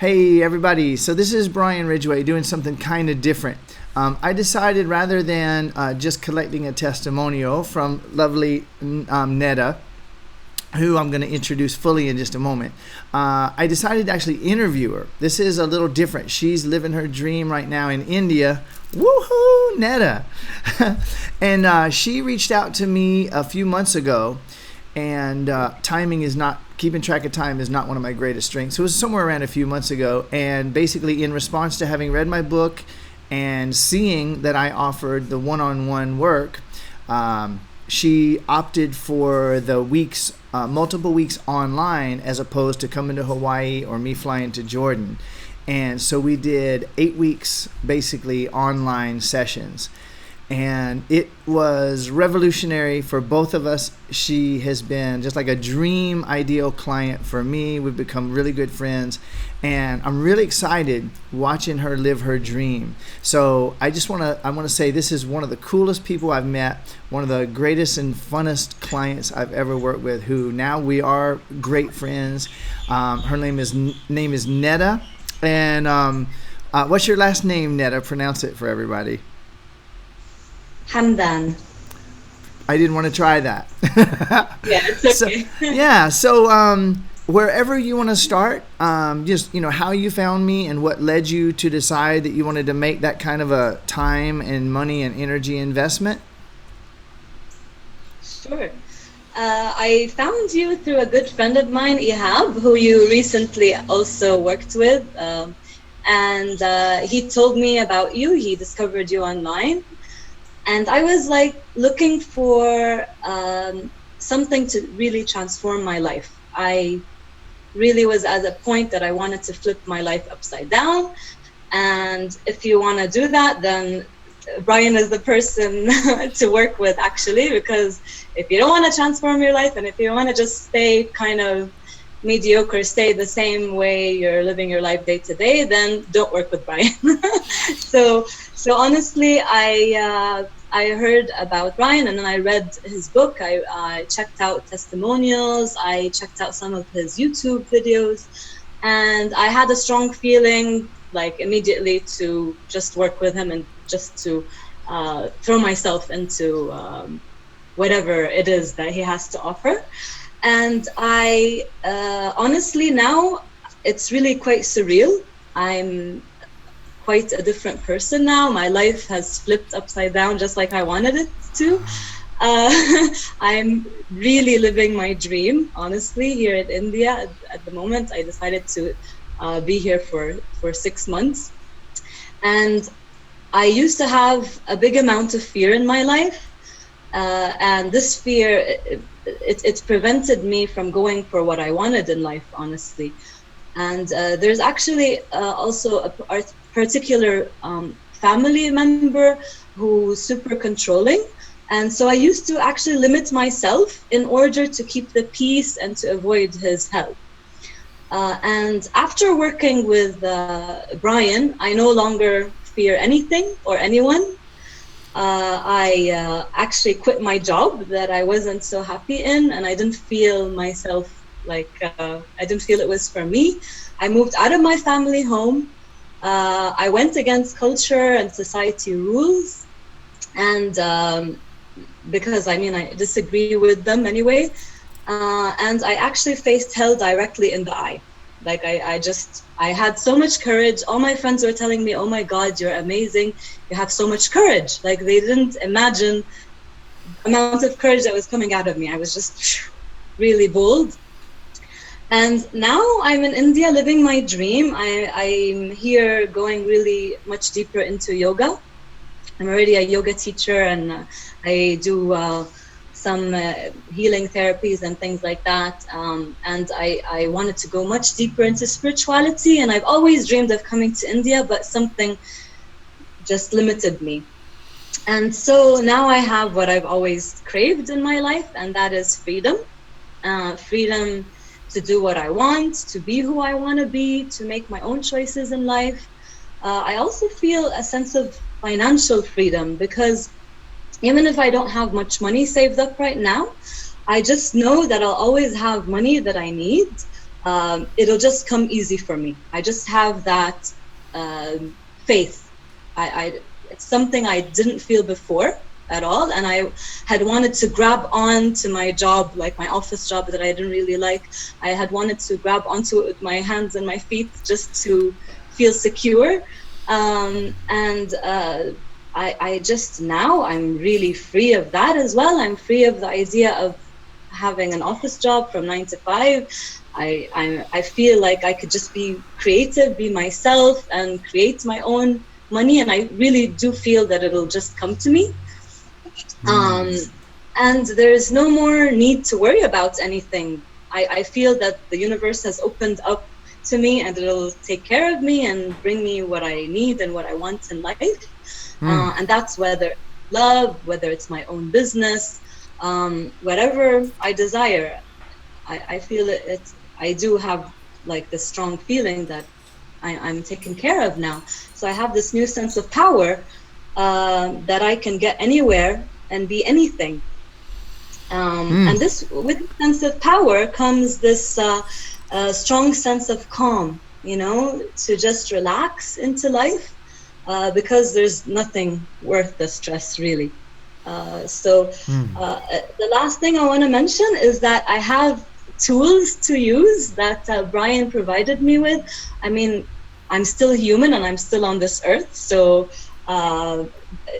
Hey everybody, so this is Brian Ridgway doing something kind of different. I decided rather than just collecting a testimonial from lovely Netta, who I'm going to introduce fully in just a moment, I decided to actually interview her. This is a little different. She's living her dream right now in India. Woohoo, Netta! And she reached out to me a few months ago, and keeping track of time is not one of my greatest strengths. So it was somewhere around a few months ago, and basically in response to having read my book and seeing that I offered the one-on-one work, she opted for the multiple weeks online as opposed to coming to Hawaii or me flying to Jordan. And so we did 8 weeks basically online sessions. And it was revolutionary for both of us. She has been just like a dream ideal client for me. We've become really good friends. And I'm really excited watching her live her dream. So I want to say this is one of the coolest people I've met, one of the greatest and funnest clients I've ever worked with, who now we are great friends. Her name is Netta. And what's your last name, Netta? Pronounce it for everybody. Hamdan. I didn't want to try that. Yeah, it's okay. So wherever you want to start, just how you found me and what led you to decide that you wanted to make that kind of a time and money and energy investment. Sure. I found you through a good friend of mine, Ihab, who you recently also worked with, and he told me about you. He discovered you online. And I was like looking for something to really transform my life. I really was at a point that I wanted to flip my life upside down. And if you want to do that, then Brian is the person to work with, actually, because if you don't want to transform your life and if you want to just stay kind of mediocre, stay the same way you're living your life day to day, then don't work with Brian. So honestly, I heard about Brian, and then I read his book. I checked out testimonials. I checked out some of his YouTube videos, and I had a strong feeling, like immediately, to just work with him and just to throw myself into whatever it is that he has to offer. And I honestly now it's really quite surreal. I'm quite a different person now. My life has flipped upside down just like I wanted it to. I'm really living my dream, honestly, here in India. At the moment, I decided to be here for 6 months. And I used to have a big amount of fear in my life. And this fear, it prevented me from going for what I wanted in life, honestly. And there's actually also a particular family member who's super controlling. And so I used to actually limit myself in order to keep the peace and to avoid his help. And after working with Brian, I no longer fear anything or anyone. I actually quit my job that I wasn't so happy in, and I didn't feel myself like, I didn't feel it was for me. I moved out of my family home. I went against culture and society rules, and because I disagree with them anyway, and I actually faced hell directly in the eye. Like I had so much courage. All my friends were telling me, "Oh my God, you're amazing. You have so much courage." Like they didn't imagine the amount of courage that was coming out of me. I was just really bold. And now I'm in India living my dream. I'm here going really much deeper into yoga. I'm already a yoga teacher, and I do some healing therapies and things like that. And I wanted to go much deeper into spirituality. And I've always dreamed of coming to India, but something just limited me. And so now I have what I've always craved in my life, and that is freedom. Freedom to do what I want, to be who I want to be, to make my own choices in life. I also feel a sense of financial freedom, because even if I don't have much money saved up right now, I just know that I'll always have money that I need it'll just come easy for me. I just have that faith. It's something I didn't feel before at all, and I had wanted to grab on to my job, like my office job that I didn't really like. I had wanted to grab onto it with my hands and my feet just to feel secure. I just now I'm really free of that as well. I'm free of the idea of having an office job from 9 to 5. I feel like I could just be creative, be myself, and create my own money, and I really do feel that it'll just come to me. And there's no more need to worry about anything. I feel that the universe has opened up to me, and it'll take care of me and bring me what I need and what I want in life. And that's whether love, whether it's my own business, whatever I desire. I feel I do have like this strong feeling that I'm taken care of now. So I have this new sense of power that I can get anywhere and be anything. And this, with the sense of power comes this strong sense of calm, to just relax into life, because there's nothing worth the stress, really. The last thing I want to mention is that I have tools to use that Brian provided me with. I mean, I'm still human and I'm still on this earth, so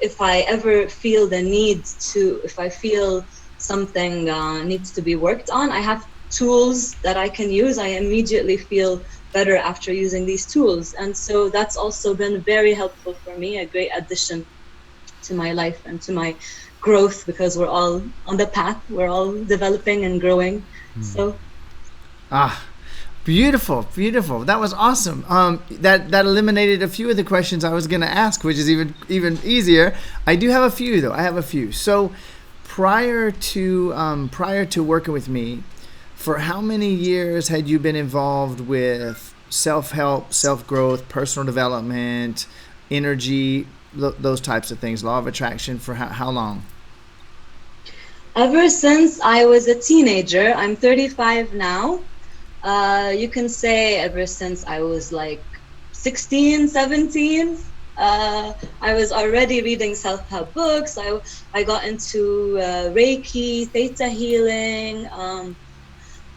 if I ever feel the need to, if I feel something needs to be worked on, I have tools that I can use. I immediately feel better after using these tools, and so that's also been very helpful for me, a great addition to my life and to my growth, because we're all on the path, we're all developing and growing. So beautiful. That was awesome. That eliminated a few of the questions I was going to ask, which is even easier. I do have a few though. I have a few. So prior to working with me, for how many years had you been involved with self-help, self-growth, personal development, energy, those types of things, law of attraction? For how long? Ever since I was a teenager. I'm 35 now. You can say ever since I was like 16, 17. I was already reading self-help books. I got into Reiki, Theta healing,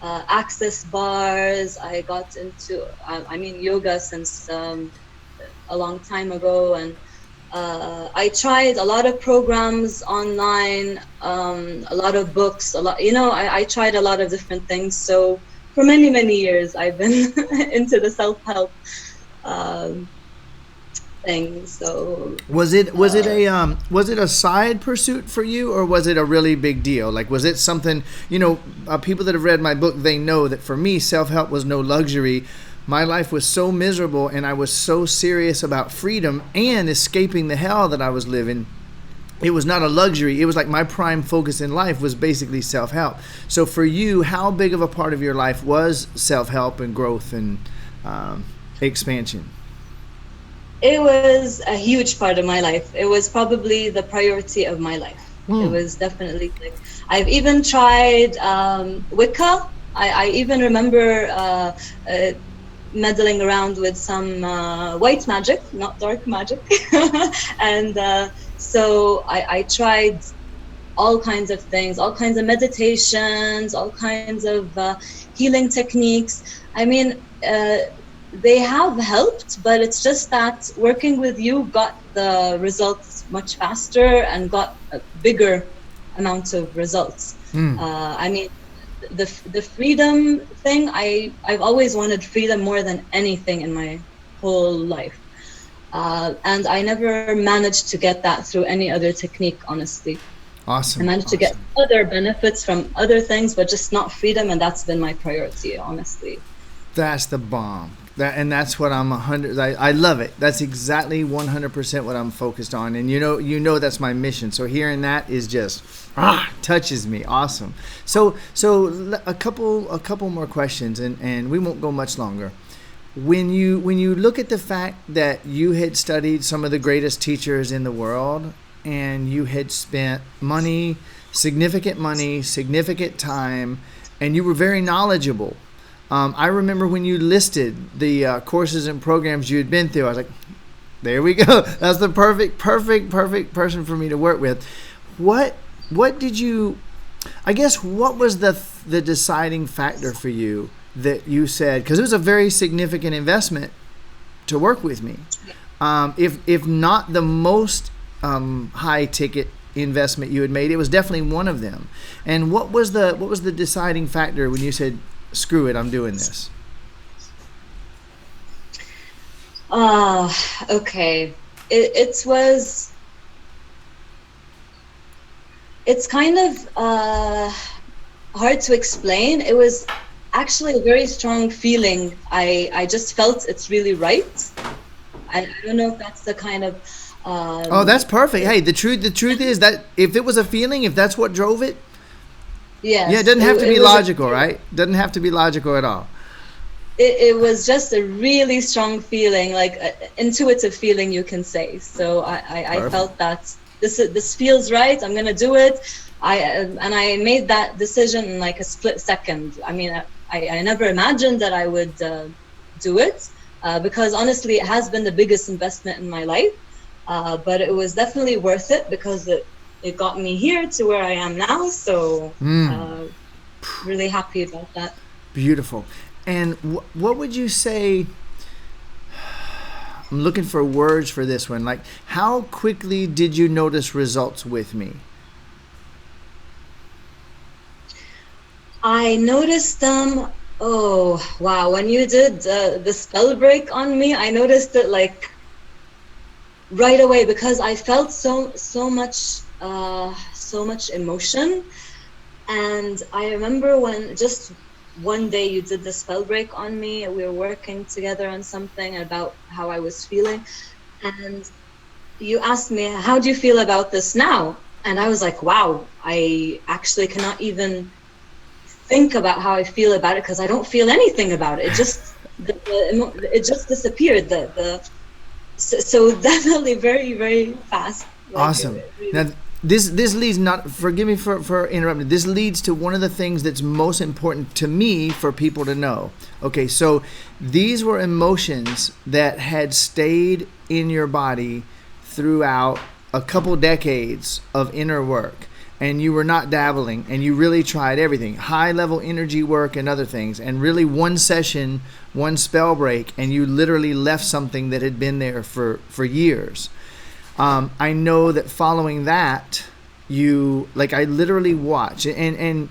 access bars. I got into, yoga since a long time ago, and I tried a lot of programs online, a lot of books, I tried a lot of different things. So for many, many years, I've been into the self-help thing. So was it a side pursuit for you, or was it a really big deal? Like, was it something, people that have read my book, they know that for me, self-help was no luxury. My life was so miserable, and I was so serious about freedom and escaping the hell that I was living. It was not a luxury. It was like my prime focus in life was basically self-help. So for you, how big of a part of your life was self-help and growth and expansion? It was a huge part of my life. It was probably the priority of my life. It was definitely I've even tried Wicca. I even remember meddling around with some white magic, not dark magic. And so I tried all kinds of things, all kinds of meditations, all kinds of healing techniques. I mean, they have helped, but it's just that working with you got the results much faster and got a bigger amount of results. The freedom thing, I've always wanted freedom more than anything in my whole life. And I never managed to get that through any other technique, honestly. Awesome. I managed to get other benefits from other things, but just not freedom, and that's been my priority, honestly. That's the bomb. That's what I'm 100. I love it. That's exactly 100% what I'm focused on, and that's my mission. So hearing that is just touches me. Awesome. So a couple more questions, and we won't go much longer. When you look at the fact that you had studied some of the greatest teachers in the world, and you had spent significant time, and you were very knowledgeable I remember when you listed the courses and programs you had been through. I was like, there we go. That's the perfect person for me to work with. What did you, I guess, what was the deciding factor for you that you said, because it was a very significant investment to work with me. If not the most high ticket investment you had made, it was definitely one of them. And what was the deciding factor when you said, screw it, I'm doing this? Okay. It's kind of hard to explain. It was actually a very strong feeling. I just felt it's really right. I don't know if that's the kind of oh, that's perfect. Hey, the truth is that if it was a feeling, if that's what drove it, yes, yeah, it doesn't have to be logical, right? Doesn't have to be logical at all. It was just a really strong feeling, like intuitive feeling, you can say. So I felt that this feels right. I'm gonna do it. I made that decision in like a split second. I mean, I never imagined that I would do it because honestly, it has been the biggest investment in my life. But it was definitely worth it because it got me here to where I am now. So really happy about that. Beautiful. And what would you say? I'm looking for words for this one. Like, how quickly did you notice results with me? I noticed them. Oh, wow. When you did the spell break on me, I noticed it like right away because I felt so much emotion. And I remember when just one day you did the spell break on me, we were working together on something about how I was feeling, and you asked me, how do you feel about this now? And I was like, wow, I actually cannot even think about how I feel about it because I don't feel anything about it. It just it just disappeared. So definitely very, very fast. Like, awesome. Really, now this leads, not, forgive me for interrupting, this leads to one of the things that's most important to me for people to know. Okay, so these were emotions that had stayed in your body throughout a couple decades of inner work, and you were not dabbling, and you really tried everything, high level energy work and other things, and really one session, one spell break, and you literally left something that had been there for years. I know that following that, you, like, I literally watch, and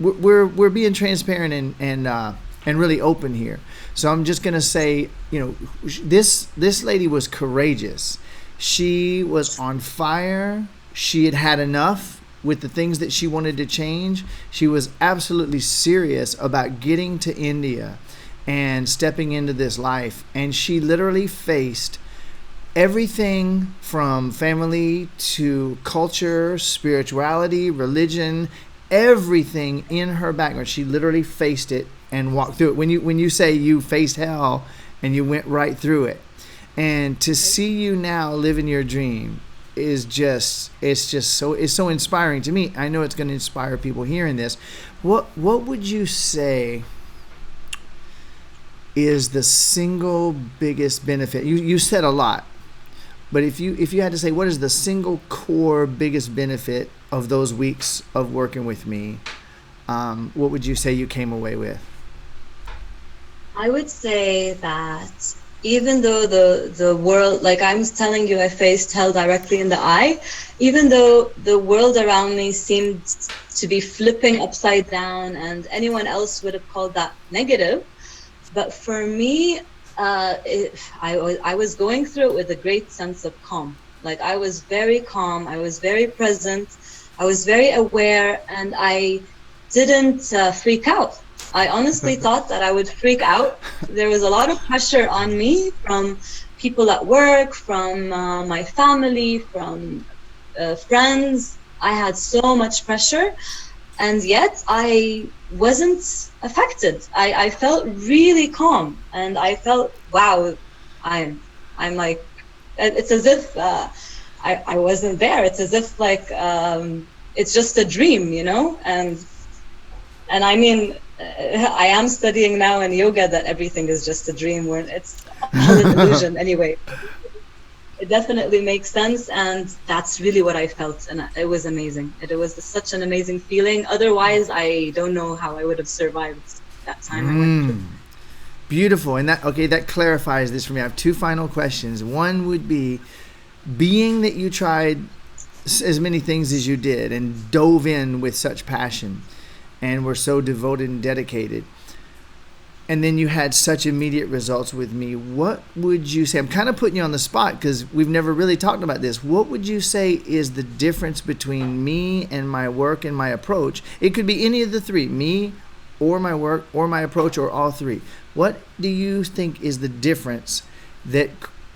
we're being transparent and really open here. So I'm just gonna say, you know, this lady was courageous. She was on fire. She had had enough with the things that she wanted to change. She was absolutely serious about getting to India and stepping into this life, and she literally faced everything from family to culture, spirituality, religion, everything in her background. She literally faced it and walked through it. When you say you faced hell and you went right through it, and to see you now living your dream is just, it's so inspiring to me. I know it's going to inspire people hearing this. What would you say is the single biggest benefit? You said a lot. But if you had to say, what is the single core biggest benefit of those weeks of working with me, what would you say you came away with? I would say that even though the world, like I'm telling you, I faced hell directly in the eye, even though the world around me seemed to be flipping upside down and anyone else would have called that negative, but for me, I was going through it with a great sense of calm. Like I was very calm, I was very present, I was very aware, and I didn't freak out. I honestly thought that I would freak out. There was a lot of pressure on me from people at work, from my family, from friends. I had so much pressure, and yet I wasn't affected. I felt really calm, and I felt, wow, I'm like, it's as if I wasn't there. It's as if like it's just a dream, you know. And I mean, I am studying now in yoga that everything is just a dream, where it's all an illusion anyway. It definitely makes sense, and that's really what I felt, and it was amazing. It was such an amazing feeling. Otherwise, I don't know how I would have survived that time I went through. Beautiful. And that clarifies this for me. I have two final questions. One would be, being that you tried as many things as you did and dove in with such passion and were so devoted and dedicated, and then you had such immediate results with me, what would you say? I'm kind of putting you on the spot because we've never really talked about this. What would you say is the difference between me and my work and my approach? It could be any of the three, me or my work or my approach or all three. What do you think is the difference that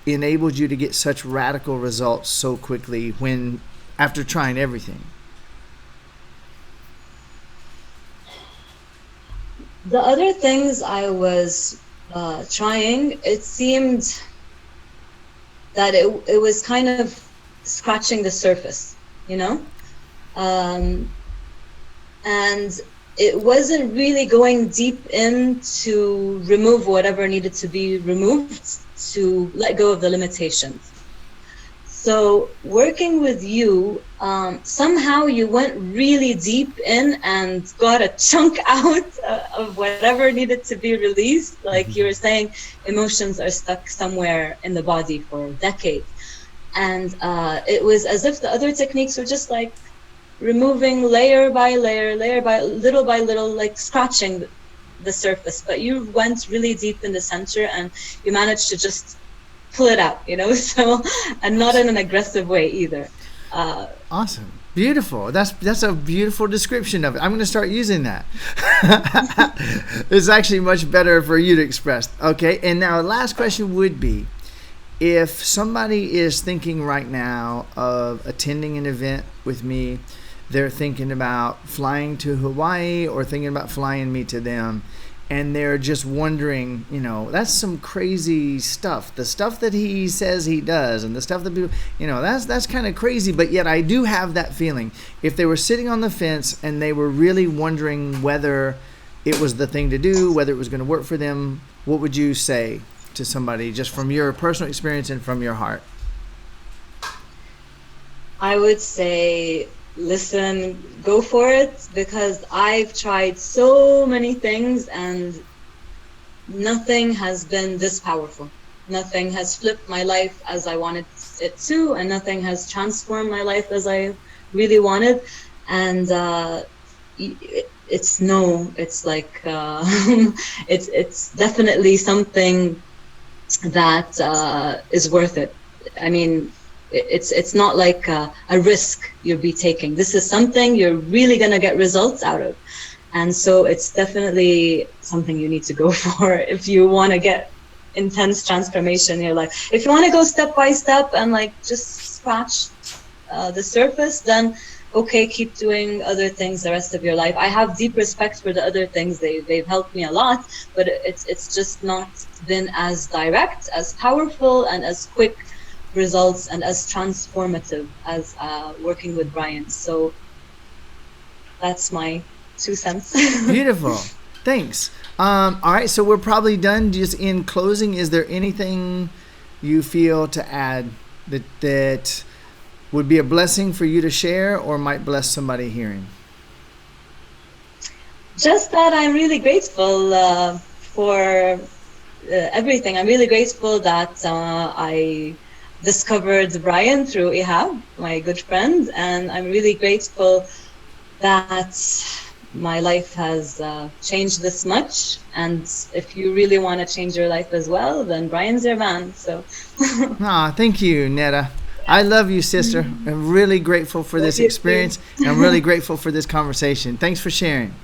enabled you to get such radical results so quickly when after trying everything? The other things I was trying, it seemed that it was kind of scratching the surface, you know? And it wasn't really going deep in to remove whatever needed to be removed, to let go of the limitations. So working with you, somehow you went really deep in and got a chunk out of whatever needed to be released. Like you were saying, emotions are stuck somewhere in the body for decades. And it was as if the other techniques were just like removing layer by layer, little by little, like scratching the surface. But you went really deep in the center and you managed to just pull it out, you know, so, and not in an aggressive way either. Awesome. Beautiful. That's a beautiful description of it. I'm going to start using that. It's actually much better for you to express. Okay. And now last question would be, if somebody is thinking right now of attending an event with me, they're thinking about flying to Hawaii or thinking about flying me to them, and they're just wondering, you know, that's some crazy stuff. The stuff that he says he does and the stuff that people, you know, that's kind of crazy. But yet I do have that feeling. If they were sitting on the fence and they were really wondering whether it was the thing to do, whether it was going to work for them, what would you say to somebody just from your personal experience and from your heart? I would say, listen, go for it, because I've tried so many things and nothing has been this powerful. Nothing has flipped my life as I wanted it to, and nothing has transformed my life as I really wanted. And it's like it's definitely something that is worth it. I mean, it's not like a risk you'll be taking. This is something you're really going to get results out of. And so it's definitely something you need to go for if you want to get intense transformation in your life. If you want to go step by step and like just scratch the surface, then okay, keep doing other things the rest of your life. I have deep respect for the other things. They've helped me a lot, but it's just not been as direct, as powerful, and as quick results and as transformative as working with Brian. So that's my 2 cents. Beautiful. Thanks. All right, so we're probably done. Just in closing, is there anything you feel to add that would be a blessing for you to share or might bless somebody hearing? Just that I'm really grateful for everything. I'm really grateful that I discovered Brian through Ihab, my good friend, and I'm really grateful that my life has changed this much. And if you really want to change your life as well, then Brian's your man. So thank you, Netta. I love you, sister. I'm really grateful for this experience. I'm really grateful for this conversation. Thanks for sharing.